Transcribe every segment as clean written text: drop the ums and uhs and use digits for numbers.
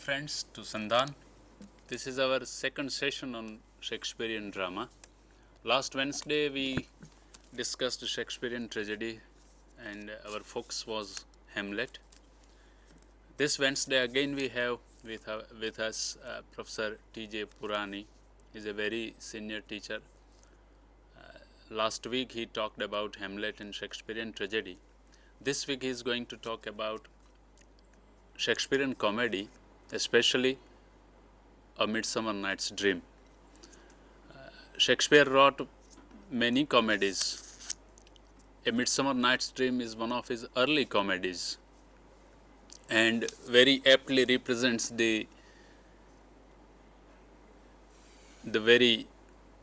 friends to Sandhan. This is our second session on Shakespearean drama. Last Wednesday we discussed Shakespearean tragedy and our focus was Hamlet. This Wednesday again we have with us Professor T.J. Purani. He is a very senior teacher. Last week he talked about Hamlet and Shakespearean tragedy. This week he is going to talk about Shakespearean comedy, especially A Midsummer Night's Dream. Shakespeare wrote many comedies. A Midsummer Night's Dream is one of his early comedies and very aptly represents the very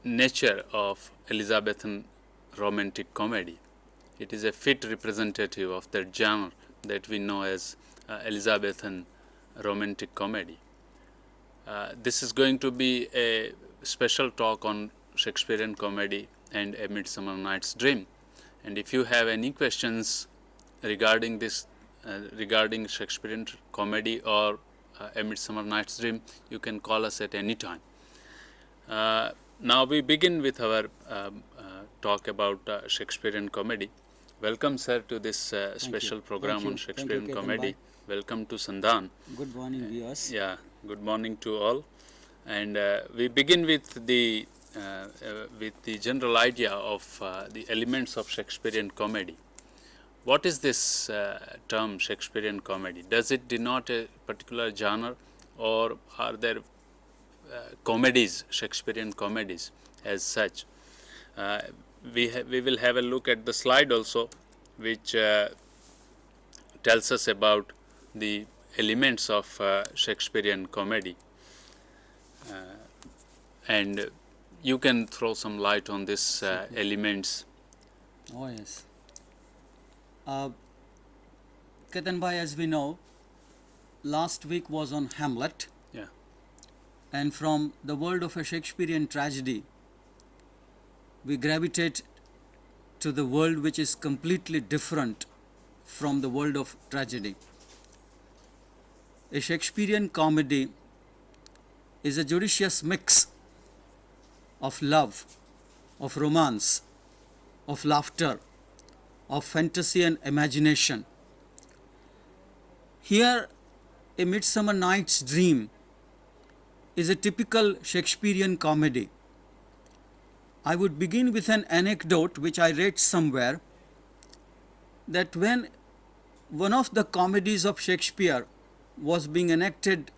nature of Elizabethan romantic comedy. It is a fit representative of that genre that we know as Elizabethan romantic comedy. This is going to be a special talk on Shakespearean comedy and A Midsummer Night's Dream. And if you have any questions regarding this, regarding Shakespearean comedy or A Midsummer Night's Dream, you can call us at any time. Now we begin with our talk about Shakespearean comedy. Welcome, sir, to this special program on Shakespearean comedy. Welcome to Sandhan. Good morning, viewers. Yeah, good morning to all. And we begin with the general idea of the elements of Shakespearean comedy. What is this term Shakespearean comedy? Does it denote a particular genre, or are there comedies, Shakespearean comedies as such? We will have a look at the slide also, which tells us about the elements of Shakespearean comedy, and you can throw some light on these elements. Oh yes. Ketan bhai, as we know, last week was on Hamlet. Yeah. And from the world of a Shakespearean tragedy, we gravitate to the world which is completely different from the world of tragedy. A Shakespearean comedy is a judicious mix of love, of romance, of laughter, of fantasy and imagination. Here, A Midsummer Night's Dream is a typical Shakespearean comedy. I would begin with an anecdote which I read somewhere, that when one of the comedies of Shakespeare was being enacted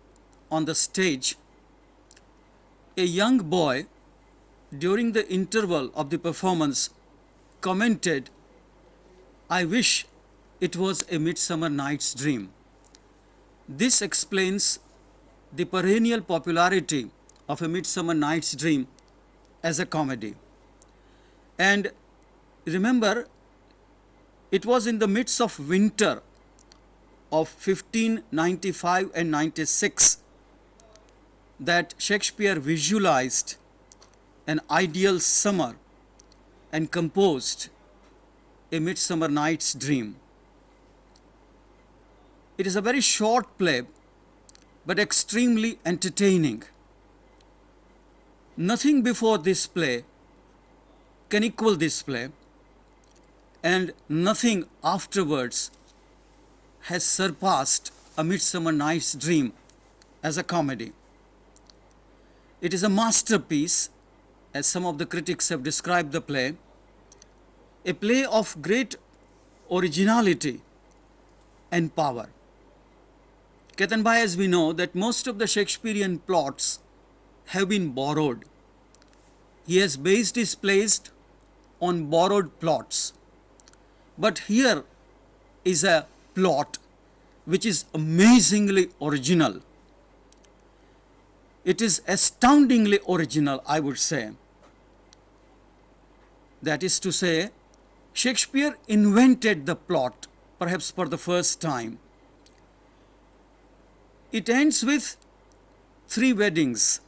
on the stage, a young boy during the interval of the performance commented, "I wish it was a Midsummer Night's Dream." This explains the perennial popularity of A Midsummer Night's Dream as a comedy. And remember, it was in the midst of winter of 1595 and 96 that Shakespeare visualized an ideal summer and composed A Midsummer Night's Dream. It is a very short play, but extremely entertaining. Nothing before this play can equal this play, and nothing afterwards has surpassed A Midsummer Night's Dream as a comedy. It is a masterpiece, as some of the critics have described the play, a play of great originality and power. Ketan bhai, as we know, that most of the Shakespearean plots have been borrowed. He has based his plays on borrowed plots. But here is a plot which is amazingly original. It is astoundingly original, I would say. That is to say, Shakespeare invented the plot, perhaps for the first time. It ends with 3 weddings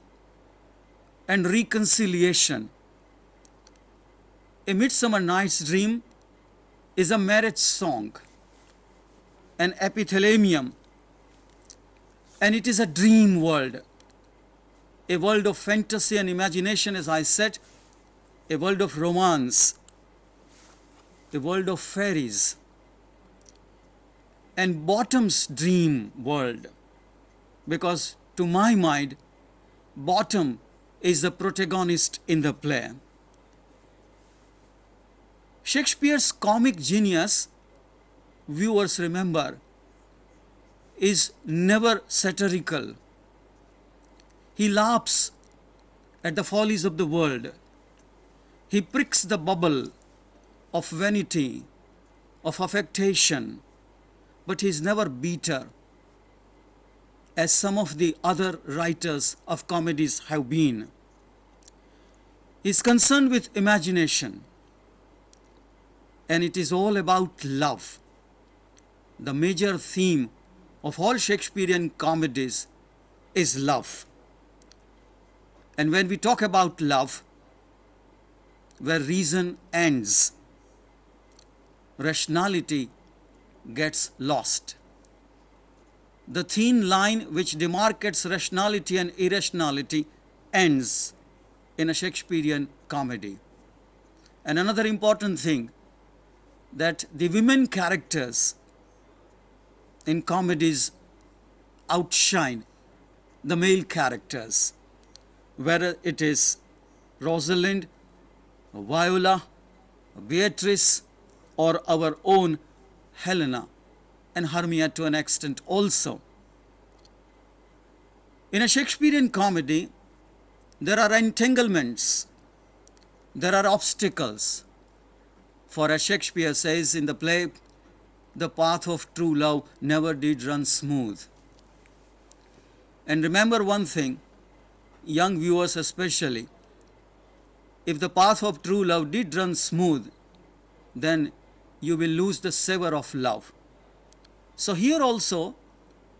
and reconciliation. A Midsummer Night's Dream is a marriage song, an epithalamium And it is a dream world, a world of fantasy and imagination, as I said, a world of romance, a world of fairies. And Bottom's dream world, because to my mind, Bottom is the protagonist in the play. Shakespeare's comic genius, viewers remember, is never satirical. He laughs at the follies of the world. He pricks the bubble of vanity, of affectation, but he is never bitter, as some of the other writers of comedies have been. He is concerned with imagination, and it is all about love. The major theme of all Shakespearean comedies is love. And when we talk about love, where reason ends, rationality gets lost. The thin line which demarcates rationality and irrationality ends in a Shakespearean comedy. And another important thing, that the women characters in comedies outshine the male characters, whether it is Rosalind, Viola, Beatrice, or our own Helena and Hermia to an extent also. In a Shakespearean comedy, there are entanglements, there are obstacles. For as Shakespeare says in the play, the path of true love never did run smooth. And remember one thing, young viewers especially, if the path of true love did run smooth, then you will lose the savor of love. So here also,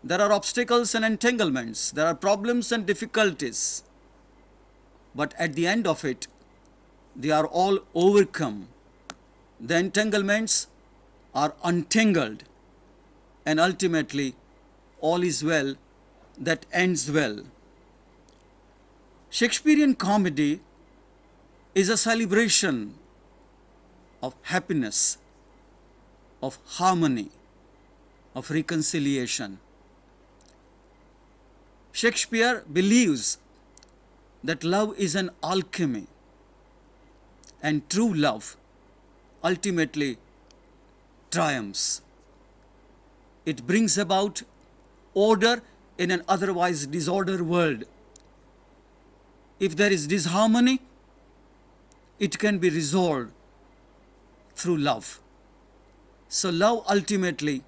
there are obstacles and entanglements, there are problems and difficulties. But at the end of it, they are all overcome. The entanglements are untangled, and ultimately all is well that ends well. Shakespearean comedy is a celebration of happiness, of harmony, of reconciliation. Shakespeare believes that love is an alchemy, and true love ultimately triumphs. It brings about order in an otherwise disordered world. If there is disharmony, it can be resolved through love. So love ultimately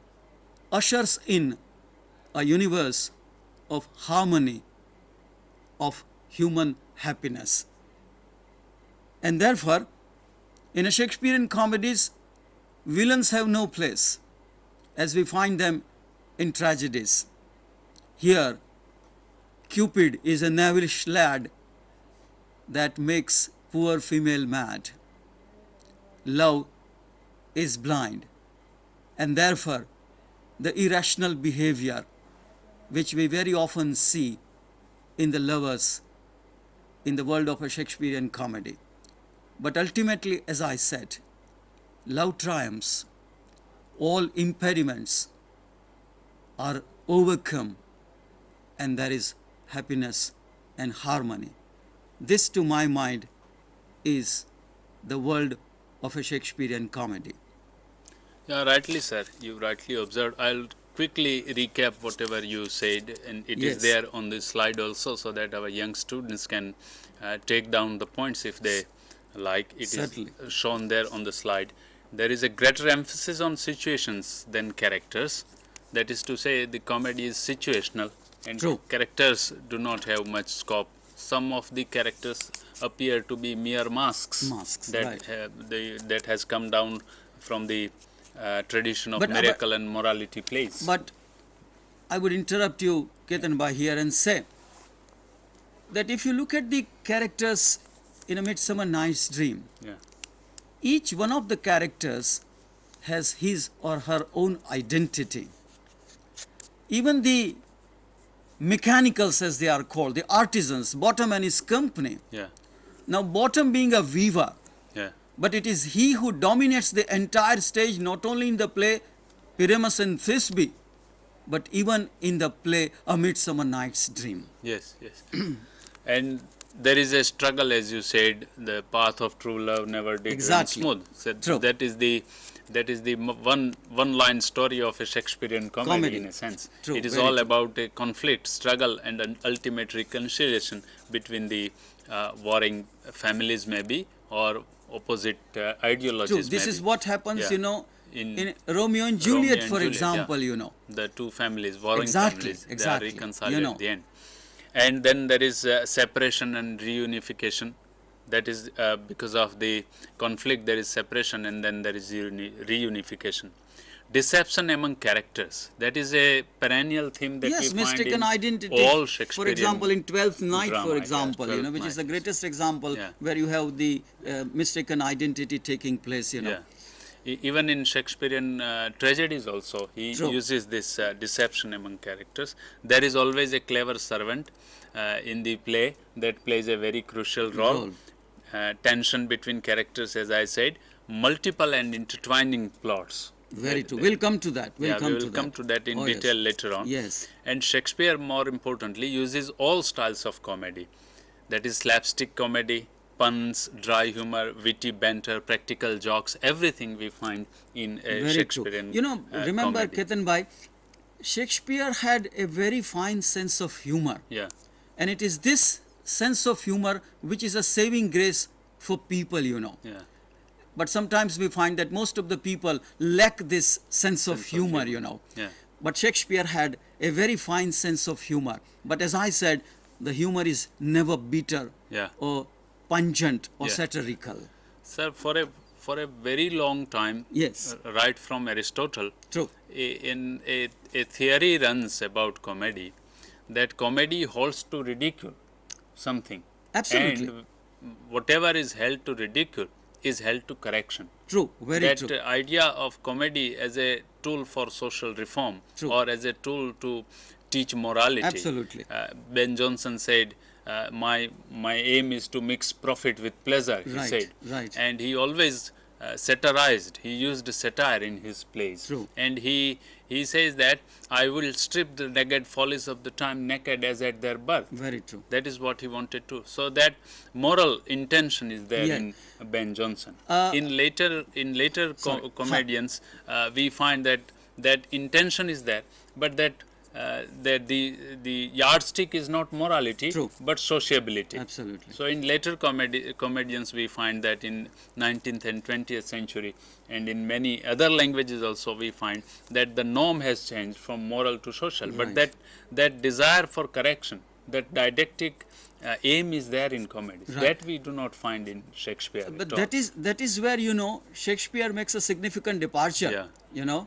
ushers in a universe of harmony, of human happiness. And therefore, in a Shakespearean comedies, villains have no place, as we find them in tragedies. Here, Cupid is a knavish lad that makes poor female mad. Love is blind, and therefore the irrational behavior which we very often see in the lovers in the world of a Shakespearean comedy. But ultimately, as I said, love triumphs. All impediments are overcome, and there is happiness and harmony. This, to my mind, is the world of a Shakespearean comedy. Yeah, rightly, sir. You rightly observed. I'll quickly recap whatever you said, and it is there on the slide also, so that our young students can take down the points if they like. It Certainly. is shown there on the slide. There is a greater emphasis on situations than characters. That is to say, the comedy is situational, and True. characters do not have much scope. Some of the characters appear to be mere masks. That Right. that has come down from the tradition of But, miracle and morality plays. But I would interrupt you, Ketan Bhai, here and say that if you look at the characters in A Midsummer Night's Dream, Yeah. each one of the characters has his or her own identity. Even the mechanicals as they are called, the artisans, Bottom and his company. Yeah. Now, Bottom being a weaver, Yeah. but it is he who dominates the entire stage, not only in the play Pyramus and Thisbe, but even in the play A Midsummer Night's Dream. Yes. Yes. And there is a struggle, as you said. The path of true love never did Exactly. run smooth. So True. that is the one line story of a Shakespearean comedy, in a sense. True, It is very all true. about a conflict, struggle, and an ultimate reconciliation between the warring families, maybe, or opposite ideologies. True. This maybe. is what happens, Yeah. you know, In in Romeo and Romeo Juliet, and for Juliet, example, yeah. you know. The two families, warring Exactly, families, exactly. they are reconciled You know. at the end. And then there is separation and reunification. That is because of the conflict, there is separation, and then there is reunification. Deception among characters. That is a perennial theme that Yes, we find mistaken in identity. all For Shakespearean example, in Twelfth Night, drama, for yeah, example, you know, Twelfth which is the Night. greatest example Yeah. where you have the mistaken identity taking place, you know. Yeah. Even in Shakespearean tragedies also, he True. uses this deception among characters. There is always a clever servant in the play that plays a very crucial role. Tension between characters, as I said, multiple and intertwining plots. Very true. We'll come to that. We'll Yeah, come we to will that. come to that in Oh, yes. detail later on. Yes. And Shakespeare, more importantly, uses all styles of comedy. That is slapstick comedy, puns, dry humor, witty banter, practical jokes, everything we find in a Very Shakespearean true. You know, remember, comedy. Ketan Bhai, Shakespeare had a very fine sense of humor. Yeah, And it is this sense of humor which is a saving grace for people, you know. yeah, But sometimes we find that most of the people lack this sense of humor, you know. yeah. But Shakespeare had a very fine sense of humor. But as I said, the humor is never bitter Yeah. or pungent or Yeah. satirical. Sir, for a very long time, Yes. right from Aristotle, True. a theory runs about comedy, that comedy holds to ridicule something. Absolutely. And whatever is held to ridicule is held to correction. True. Very That true. idea of comedy as a tool for social reform True. or as a tool to teach morality. Absolutely. Ben Jonson said, my aim is to mix profit with pleasure, he Right, said. right. And he always satirized, he used satire in his plays. True. And he says that I will strip the naked follies of the time naked as at their birth. Very true. That is what he wanted to. So that moral intention is there Yeah. in Ben Jonson. Uh, In later sorry. comedians, we find that intention is there, but that the yardstick is not morality, True. but sociability. Absolutely. So in later comedians, we find that in 19th and 20th century, and in many other languages also, we find that the norm has changed from moral to social. But Right. that desire for correction, that didactic aim is there in comedies. Right. That we do not find in Shakespeare. But at all. that is where, you know, Shakespeare makes a significant departure. Yeah. You know,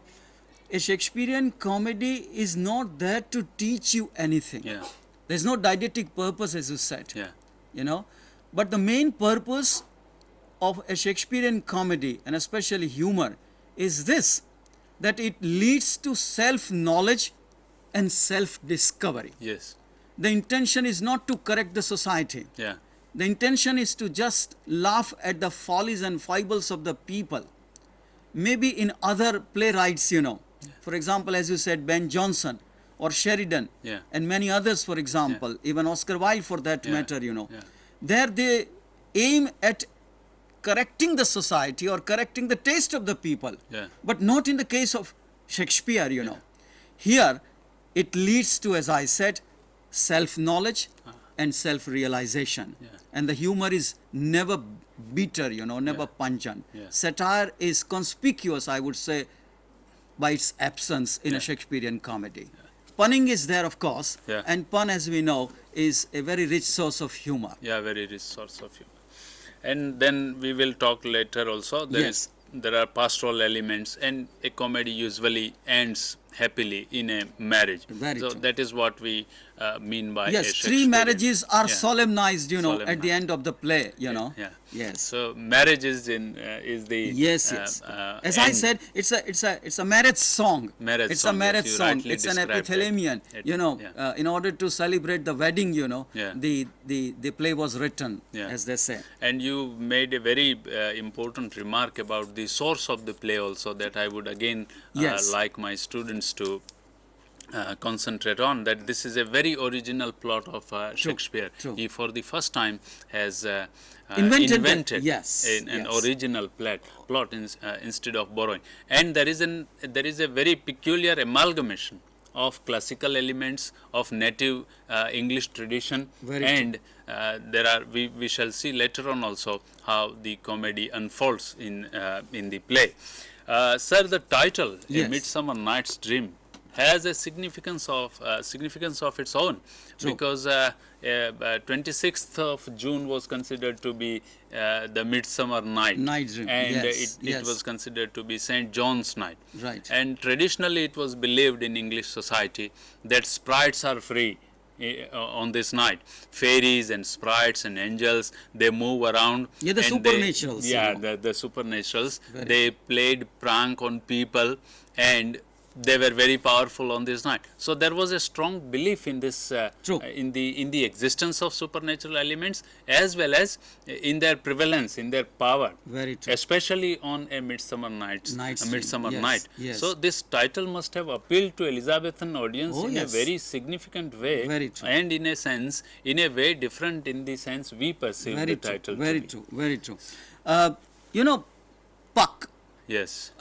a Shakespearean comedy is not there to teach you anything. Yeah, There's no didactic purpose, as you said. yeah, You know, but the main purpose of a Shakespearean comedy, and especially humor, is this, that it leads to self-knowledge and self-discovery. yes, The intention is not to correct the society. yeah, The intention is to just laugh at the follies and foibles of the people. Maybe in other playwrights, you know, for example, as you said, Ben Jonson or Sheridan, Yeah. and many others, for example, even Oscar Wilde for that Yeah. matter, you know, Yeah. there they aim at correcting the society or correcting the taste of the people, Yeah. but not in the case of Shakespeare, you know. Here, it leads to, as I said, self-knowledge and self-realization. Yeah. And the humor is never bitter, you know, never pungent. Yeah. Satire is conspicuous, I would say, by its absence in Yeah. a Shakespearean comedy. Punning is there, of course, Yeah. and pun, as we know, is a very rich source of humor. yeah, very rich source of humor. And then we will talk later also. Yes. There are pastoral elements, and a comedy usually ends happily in a marriage. Very so true. that is what we mean by a Yes, three Shakespearean- marriages are Yeah. solemnized, at the Solemnized. end of the play, Yeah. Yes. So marriage is the Yes, yes. As I end. said, it's a marriage song. Marriage it's song, a yes, marriage you song. rightly It's an described that. epithalamion. Yeah. In order to celebrate the wedding, Yeah. the play was written, Yeah. as they say. And you made a very important remark about the source of the play also, that I would again Yes. like my students to concentrate on, that this is a very original plot of Shakespeare. true. He for the first time has Invented that, yes, an yes. original plot instead of borrowing. And there is a very peculiar amalgamation of classical elements of native English tradition, Very and there are we shall see later on also how the comedy unfolds in the play. Sir, the title Yes. A Midsummer Night's Dream has a significance of its own, True. because 26th of June was considered to be the Midsummer Night, Night Dream, and yes, it yes. was considered to be St. John's Night. Right. And traditionally it was believed in English society that sprites are free on this night. Fairies and sprites and angels, they move around. Yeah, the and they- supernaturals, Yeah, the supernaturals. Very They played prank on people, and they were very powerful on this night. So there was a strong belief in this, True. in the existence of supernatural elements, as well as in their prevalence, in their power. Very true. Especially on a midsummer Night's midsummer dream, night. yes. So this title must have appealed to Elizabethan audience Oh, in yes. a very significant way, Very true. and in a way different in the sense we perceive Very the true. title Very to be. true. Very true. Puck. Yes.